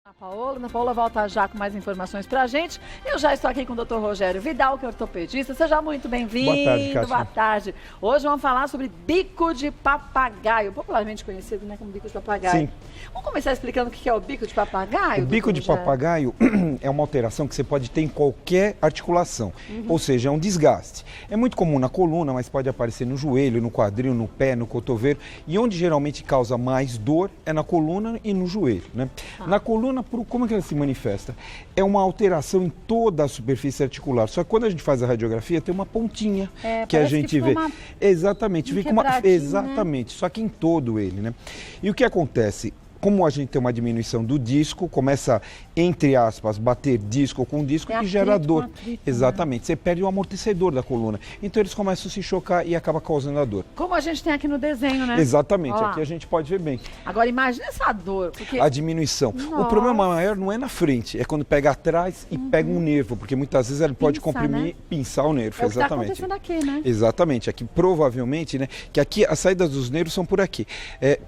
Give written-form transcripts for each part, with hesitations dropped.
Ana Paola volta já com mais informações pra gente. Eu já estou aqui com o Dr. Rogério Vidal, que é ortopedista. Seja muito bem-vindo. Boa tarde, Kátia. Boa tarde. Hoje vamos falar sobre bico de papagaio, popularmente conhecido, né, como bico de papagaio. Sim. Vamos começar explicando o que é o bico de papagaio? O bico de papagaio é uma alteração que você pode ter em qualquer articulação, ou seja, é um desgaste. É muito comum na coluna, mas pode aparecer no joelho, no quadril, no pé, no cotovelo. E onde geralmente causa mais dor é na coluna e no joelho, né? Na coluna, como é que ela se manifesta? É uma alteração em toda a superfície articular. Só que quando a gente faz a radiografia, tem uma pontinha que a gente vê. Exatamente, fica exatamente, só que em todo ele, né? E o que acontece? Como a gente tem uma diminuição do disco, começa, entre aspas, bater disco com disco e gera dor. Atrito, exatamente, você perde o amortecedor da coluna. Então eles começam a se chocar e acaba causando a dor. Como a gente tem aqui no desenho, né? Exatamente, aqui a gente pode ver bem. Agora imagina essa dor. Porque... A diminuição. Nossa. O problema maior não é na frente, é quando pega atrás e pega um nervo, porque muitas vezes ele pode comprimir, né? Pinçar o nervo. É o que exatamente. Tá acontecendo aqui, né? Exatamente, aqui provavelmente, né? Que aqui as saídas dos nervos são por aqui.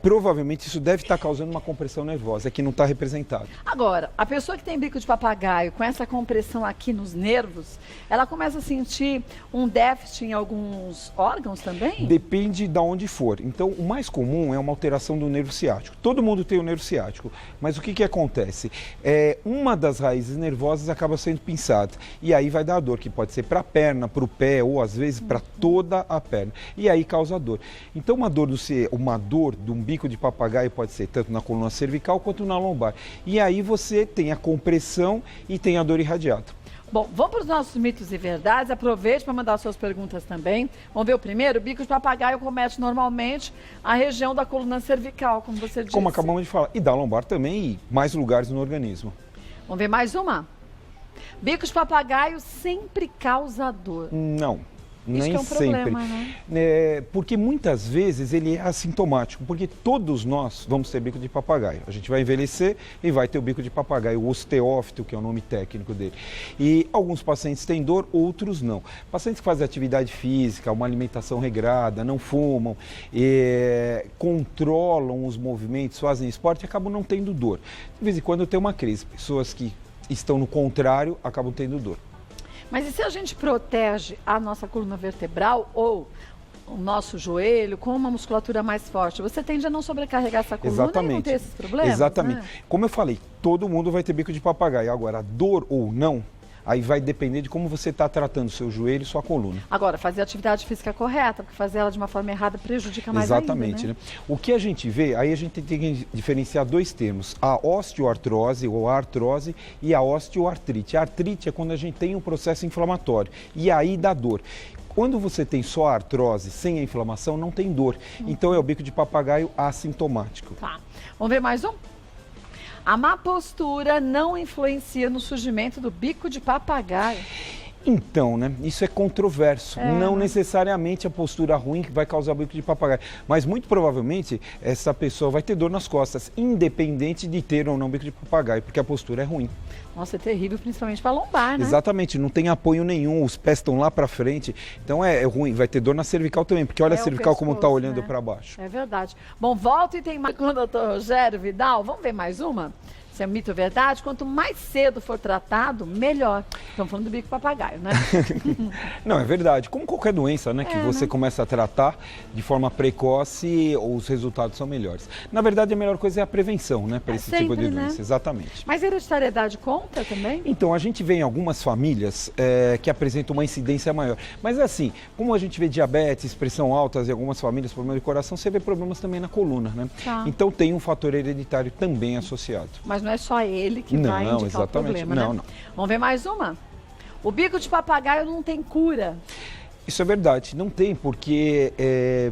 Provavelmente isso deve estar causando uma compressão nervosa, que não está representado. Agora, a pessoa que tem bico de papagaio, com essa compressão aqui nos nervos, ela começa a sentir um déficit em alguns órgãos também? Depende de onde for. Então, o mais comum é uma alteração do nervo ciático. Todo mundo tem o nervo ciático, mas o que acontece? Uma das raízes nervosas acaba sendo pinçada, e aí vai dar dor, que pode ser para a perna, para o pé, ou às vezes para toda a perna, e aí causa dor. Então, uma dor de um bico de papagaio pode ser tanto na coluna cervical quanto na lombar. E aí você tem a compressão e tem a dor irradiada. Bom, vamos para os nossos mitos e verdades. Aproveite para mandar suas perguntas também. Vamos ver o primeiro. O bico de papagaio comete normalmente a região da coluna cervical, como você disse. Como acabamos de falar. E da lombar também, e mais lugares no organismo. Vamos ver mais uma. Bico de papagaio sempre causa dor. Não. Isso Nem que é um sempre, problema, né? Porque muitas vezes ele é assintomático, porque todos nós vamos ter bico de papagaio. A gente vai envelhecer e vai ter o bico de papagaio, o osteófito, que é o nome técnico dele. E alguns pacientes têm dor, outros não. Pacientes que fazem atividade física, uma alimentação regrada, não fumam, controlam os movimentos, fazem esporte, acabam não tendo dor. De vez em quando tem uma crise. Pessoas que estão no contrário acabam tendo dor. Mas e se a gente protege a nossa coluna vertebral ou o nosso joelho com uma musculatura mais forte? Você tende a não sobrecarregar essa coluna e não ter esses problemas? Exatamente. Né? Como eu falei, todo mundo vai ter bico de papagaio. Agora, dor ou não, aí vai depender de como você está tratando o seu joelho e sua coluna. Agora, fazer a atividade física correta, porque fazer ela de uma forma errada prejudica mais Exatamente, ainda, né? O que a gente vê, aí a gente tem que diferenciar dois termos, a osteoartrose ou a artrose e a osteoartrite. A artrite é quando a gente tem um processo inflamatório e aí dá dor. Quando você tem só a artrose sem a inflamação, não tem dor. Então é o bico de papagaio assintomático. Tá. Vamos ver mais um? A má postura não influencia no surgimento do bico de papagaio. Então, né? Isso é controverso. Não necessariamente a postura ruim que vai causar bico de papagaio. Mas muito provavelmente essa pessoa vai ter dor nas costas, independente de ter ou não bico de papagaio, porque a postura é ruim. Nossa, é terrível, principalmente para lombar, né? Exatamente, não tem apoio nenhum, os pés estão lá para frente. Então é ruim, vai ter dor na cervical também, porque olha a cervical como está olhando para baixo. É verdade. Bom, volta e tem mais com o doutor Rogério Vidal. Vamos ver mais uma? Se é mito ou verdade, quanto mais cedo for tratado, melhor. Estamos falando do bico papagaio, né? Não, é verdade. Como qualquer doença, né, que você começa a tratar de forma precoce, os resultados são melhores. Na verdade, a melhor coisa é a prevenção, né, para esse tipo de doença. Né? Exatamente. Mas hereditariedade conta também? Então, a gente vê em algumas famílias que apresentam uma incidência maior. Mas assim, como a gente vê diabetes, pressão alta em algumas famílias, problema de coração, você vê problemas também na coluna, né? Tá. Então, tem um fator hereditário também associado. Mas não é só ele que vai indicar o problema, né? Não. Vamos ver mais uma? O bico de papagaio não tem cura. Isso é verdade, não tem, porque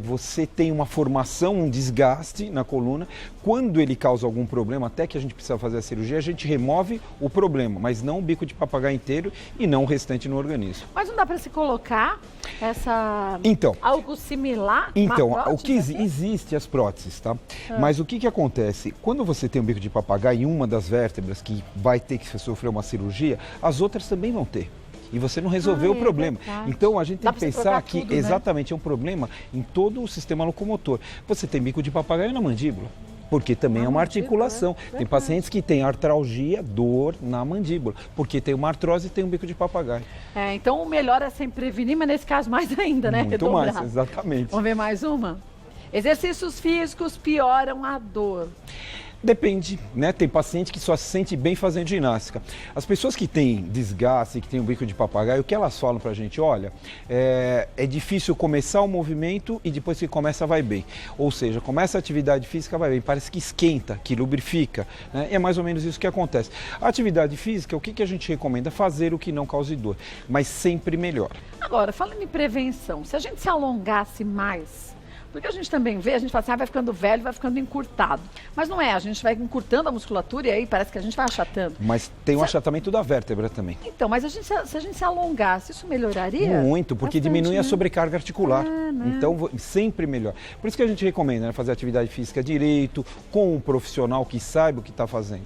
você tem uma formação, um desgaste na coluna. Quando ele causa algum problema, até que a gente precisa fazer a cirurgia, a gente remove o problema, mas não o bico de papagaio inteiro e não o restante no organismo. Mas não dá para se colocar algo similar? Então, o que existe as próteses, tá? Mas o que acontece? Quando você tem um bico de papagaio em uma das vértebras que vai ter que sofrer uma cirurgia, as outras também vão ter. E você não resolveu o problema. Então a gente tem que pensar que exatamente é um problema em todo o sistema locomotor. Você tem bico de papagaio na mandíbula. porque também é uma articulação. Tem pacientes que têm artralgia, dor na mandíbula, porque tem uma artrose e tem um bico de papagaio. Então o melhor é sempre prevenir, mas nesse caso mais ainda, né? Muito mais, exatamente. Vamos ver mais uma? Exercícios físicos pioram a dor. Depende, né? Tem paciente que só se sente bem fazendo ginástica. As pessoas que têm desgaste, que têm um bico de papagaio, o que elas falam pra gente? Olha, é difícil começar o movimento e depois que começa vai bem. Ou seja, começa a atividade física vai bem, parece que esquenta, que lubrifica, né? É mais ou menos isso que acontece. A atividade física, o que a gente recomenda? Fazer o que não cause dor, mas sempre melhor. Agora, falando em prevenção, se a gente se alongasse mais... Porque a gente também vê, a gente fala assim, vai ficando velho, vai ficando encurtado. Mas não é, a gente vai encurtando a musculatura e aí parece que a gente vai achatando. Mas tem um achatamento da vértebra também. Então, mas se a gente se alongasse, isso melhoraria? Muito, porque bastante, diminui a sobrecarga articular. Né? Então, sempre melhor. Por isso que a gente recomenda, né, fazer atividade física direito, com um profissional que saiba o que está fazendo.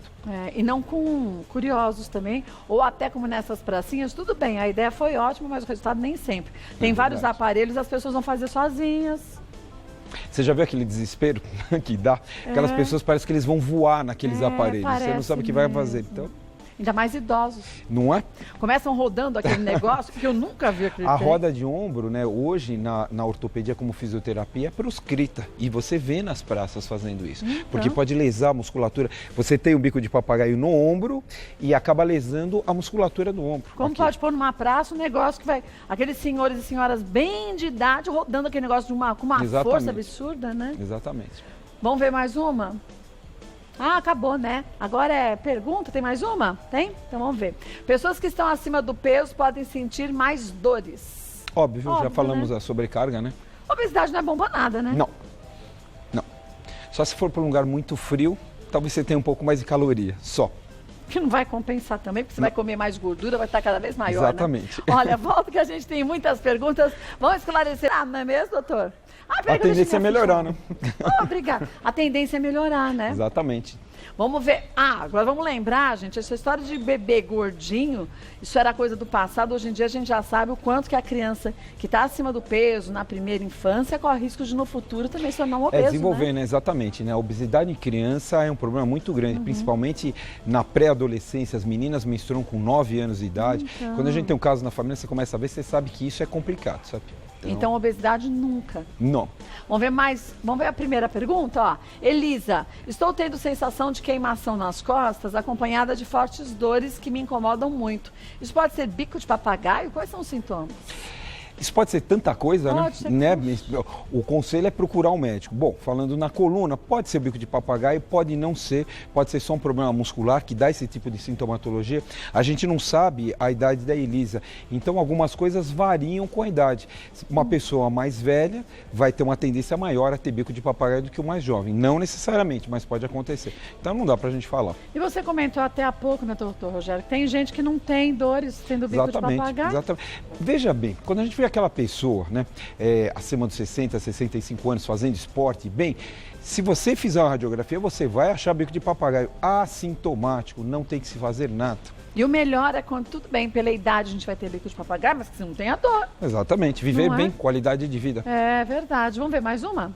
E não com curiosos também, ou até como nessas pracinhas, tudo bem, a ideia foi ótima, mas o resultado nem sempre. Tem vários aparelhos, as pessoas vão fazer sozinhas. Você já viu aquele desespero que dá? Aquelas pessoas parecem que eles vão voar naqueles aparelhos. Você não sabe o que vai fazer. Então... Ainda mais idosos. Não é? Começam rodando aquele negócio que eu nunca vi aquele A roda de ombro, né, hoje na ortopedia como fisioterapia é proscrita. E você vê nas praças fazendo isso. Então... Porque pode lesar a musculatura. Você tem um bico de papagaio no ombro e acaba lesando a musculatura do ombro. Como pode pôr numa praça um negócio que vai... Aqueles senhores e senhoras bem de idade rodando aquele negócio com uma força absurda, né? Exatamente. Vamos ver mais uma? Acabou, né? Agora é pergunta, tem mais uma? Tem? Então vamos ver. Pessoas que estão acima do peso podem sentir mais dores. Óbvio, já falamos a sobrecarga, né? Obesidade não é bom pra nada, né? Não. Só se for para um lugar muito frio, talvez você tenha um pouco mais de caloria, só. Que não vai compensar também, porque você vai comer mais gordura, vai estar cada vez maior, exatamente. Né? Olha, volta que a gente tem muitas perguntas. Vamos esclarecer. Não é mesmo, doutor? A tendência é melhorar, né? Obrigada. A tendência é melhorar, né? Exatamente. Vamos ver. Agora vamos lembrar, gente, essa história de bebê gordinho, isso era coisa do passado. Hoje em dia a gente já sabe o quanto que a criança que está acima do peso na primeira infância corre risco de no futuro também se tornar um obeso, desenvolver, né? Exatamente, né? A obesidade em criança é um problema muito grande, principalmente na pré-adolescência. As meninas menstruam com 9 anos de idade. Então... Quando a gente tem um caso na família, você começa a ver, você sabe que isso é complicado, sabe? Então, obesidade nunca. Não. Vamos ver a primeira pergunta, ó. Elisa, estou tendo sensação de queimação nas costas, acompanhada de fortes dores que me incomodam muito. Isso pode ser bico de papagaio? Quais são os sintomas? Isso pode ser tanta coisa, pode né? O conselho é procurar um médico. Bom, falando na coluna, pode ser bico de papagaio, pode não ser, pode ser só um problema muscular que dá esse tipo de sintomatologia. A gente não sabe a idade da Elisa, então algumas coisas variam com a idade. Uma pessoa mais velha vai ter uma tendência maior a ter bico de papagaio do que o mais jovem. Não necessariamente, mas pode acontecer. Então não dá pra gente falar. E você comentou até há pouco, né, doutor Rogério, que tem gente que não tem dores tendo bico de papagaio. Exatamente. Veja bem, quando a gente vê aquela pessoa, né, acima dos 60, 65 anos, fazendo esporte bem, se você fizer uma radiografia, você vai achar bico de papagaio assintomático, não tem que se fazer nada. E o melhor é quando, tudo bem, pela idade a gente vai ter bico de papagaio, mas que você não tenha dor. Exatamente, viver bem, qualidade de vida. É verdade. Vamos ver mais uma?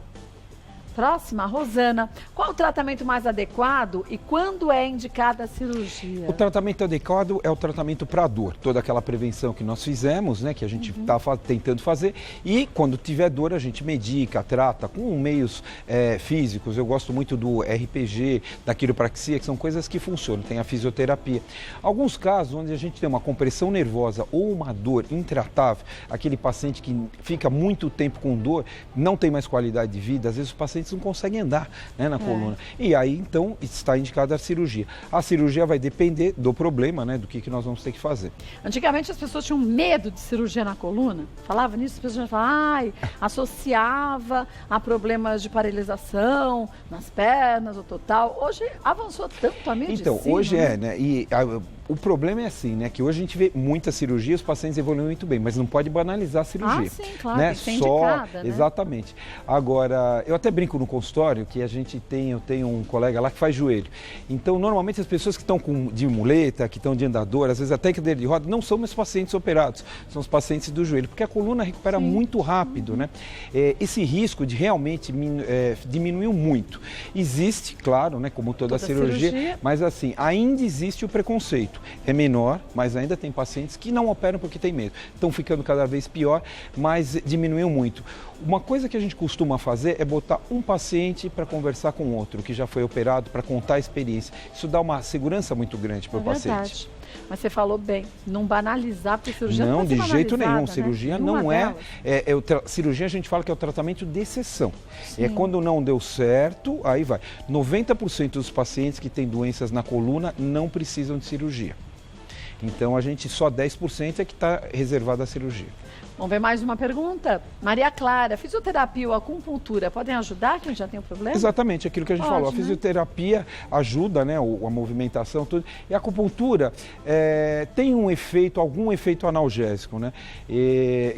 Próxima, Rosana. Qual o tratamento mais adequado e quando é indicada a cirurgia? O tratamento adequado é o tratamento para a dor. Toda aquela prevenção que nós fizemos, né, que a gente está tentando fazer. E quando tiver dor, a gente medica, trata com meios físicos. Eu gosto muito do RPG, da quiropraxia, que são coisas que funcionam. Tem a fisioterapia. Alguns casos onde a gente tem uma compressão nervosa ou uma dor intratável, aquele paciente que fica muito tempo com dor, não tem mais qualidade de vida, às vezes os pacientes não conseguem andar, né, na coluna. E aí, então, está indicada a cirurgia. A cirurgia vai depender do problema, né, do que nós vamos ter que fazer. Antigamente as pessoas tinham medo de cirurgia na coluna. Falava nisso, as pessoas falavam, associava a problemas de paralisação nas pernas ou total. Hoje avançou tanto a medicina. Então, hoje né? E O problema é assim, né? Que hoje a gente vê muita cirurgia, os pacientes evoluem muito bem, mas não pode banalizar a cirurgia. Ah, sim, claro, né? tem que ser indicada, né? Exatamente. Agora, eu até brinco no consultório que eu tenho um colega lá que faz joelho. Então, normalmente as pessoas que estão de muleta, que estão de andador, às vezes até cadeira de roda, não são meus pacientes operados, são os pacientes do joelho, porque a coluna recupera muito rápido, né? Esse risco de realmente diminuiu muito. Existe, claro, né? Como toda cirurgia, mas assim, ainda existe o preconceito. É menor, mas ainda tem pacientes que não operam porque tem medo. Estão ficando cada vez pior, mas diminuiu muito. Uma coisa que a gente costuma fazer é botar um paciente para conversar com outro que já foi operado, para contar a experiência. Isso dá uma segurança muito grande para o paciente. Mas você falou bem, não banalizar, porque cirurgia não pode ser de jeito nenhum. né? Cirurgia não cirurgia a gente fala que é o tratamento de exceção. Sim. É quando não deu certo, aí vai. 90% dos pacientes que têm doenças na coluna não precisam de cirurgia. Então a gente só 10% é que está reservado à cirurgia. Vamos ver mais uma pergunta? Maria Clara, fisioterapia ou acupuntura podem ajudar quem já tem o problema? Exatamente, aquilo que a gente falou. A fisioterapia ajuda, né, a movimentação, tudo. E a acupuntura tem algum efeito analgésico, né,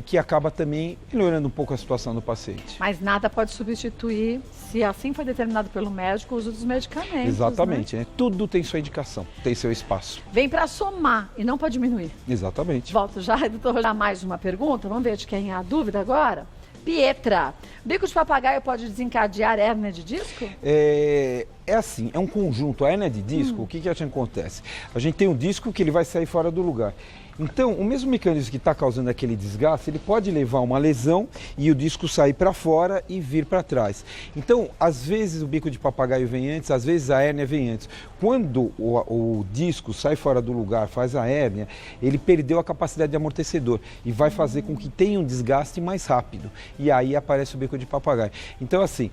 que acaba também melhorando um pouco a situação do paciente. Mas nada pode substituir, se assim foi determinado pelo médico, o uso dos medicamentos. Exatamente, né? Tudo tem sua indicação, tem seu espaço. Vem para somar e não para diminuir. Exatamente. Volto já, doutor, já mais uma pergunta. Vamos ver de quem é a dúvida agora. Pietra, bico de papagaio pode desencadear hérnia de disco? É assim, é um conjunto. A hérnia de disco, o que acontece? A gente tem um disco que ele vai sair fora do lugar. Então, o mesmo mecanismo que está causando aquele desgaste, ele pode levar uma lesão e o disco sair para fora e vir para trás. Então, às vezes o bico de papagaio vem antes, às vezes a hérnia vem antes. Quando o disco sai fora do lugar, faz a hérnia, ele perdeu a capacidade de amortecedor e vai fazer com que tenha um desgaste mais rápido. E aí aparece o bico de papagaio. Então, assim,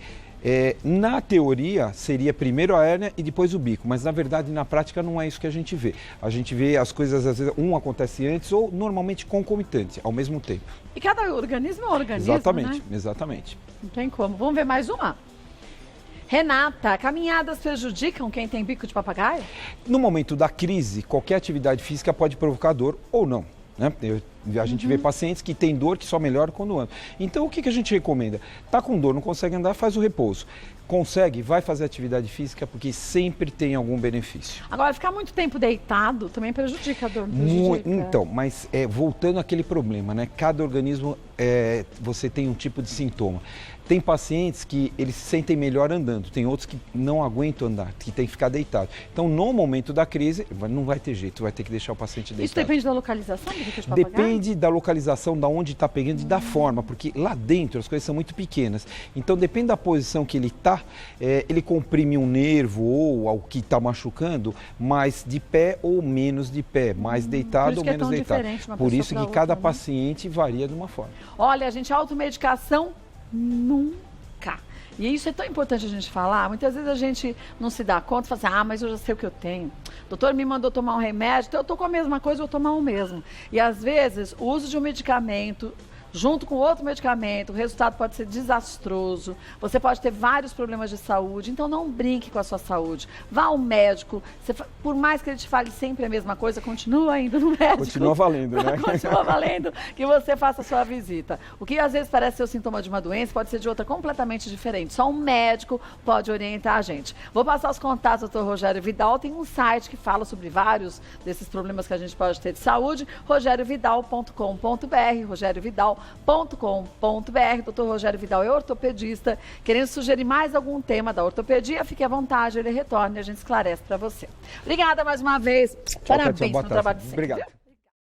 na teoria seria primeiro a hérnia e depois o bico, mas na verdade na prática não é isso que a gente vê. A gente vê as coisas, às vezes, acontece antes ou normalmente concomitante, ao mesmo tempo. E cada organismo é um organismo, exatamente, né? Exatamente. Não tem como. Vamos ver mais uma? Renata, caminhadas prejudicam quem tem bico de papagaio? No momento da crise, qualquer atividade física pode provocar dor ou não. Né? A gente vê pacientes que têm dor que só melhora quando andam. Então, o que a gente recomenda? Tá com dor, não consegue andar, faz o repouso. Consegue, vai fazer atividade física, porque sempre tem algum benefício. Agora, ficar muito tempo deitado também prejudica a dor. Então, mas voltando àquele problema, né? Cada organismo, você tem um tipo de sintoma. Tem pacientes que eles se sentem melhor andando, tem outros que não aguentam andar, que tem que ficar deitado. Então, no momento da crise, não vai ter jeito, vai ter que deixar o paciente deitado. Isso depende da localização do bico de papagaio? Depende da localização, da onde está pegando e da forma, porque lá dentro as coisas são muito pequenas. Então, depende da posição que ele está, ele comprime um nervo ou ao que está machucando, mais de pé ou menos de pé, mais deitado ou menos deitado. Por isso que cada paciente varia de uma forma. Olha, gente, automedicação nunca. E isso é tão importante a gente falar. Muitas vezes a gente não se dá conta e fala assim, mas eu já sei o que eu tenho. O doutor me mandou tomar um remédio, então eu estou com a mesma coisa, vou tomar o mesmo. E às vezes o uso de um medicamento junto com outro medicamento, o resultado pode ser desastroso, você pode ter vários problemas de saúde, então não brinque com a sua saúde. Vá ao médico, por mais que ele te fale sempre a mesma coisa, continua indo no médico. Continua valendo, né? Continua valendo que você faça a sua visita. O que às vezes parece ser o sintoma de uma doença, pode ser de outra completamente diferente. Só um médico pode orientar a gente. Vou passar os contatos do Dr. Rogério Vidal, tem um site que fala sobre vários desses problemas que a gente pode ter de saúde, rogeriovidal.com.br, rogeriovidal.com.br. Dr. Rogério Vidal é ortopedista. Querendo sugerir mais algum tema da ortopedia, fique à vontade, ele retorna e a gente esclarece para você. Obrigada mais uma vez. Parabéns pelo trabalho de sempre. Obrigado.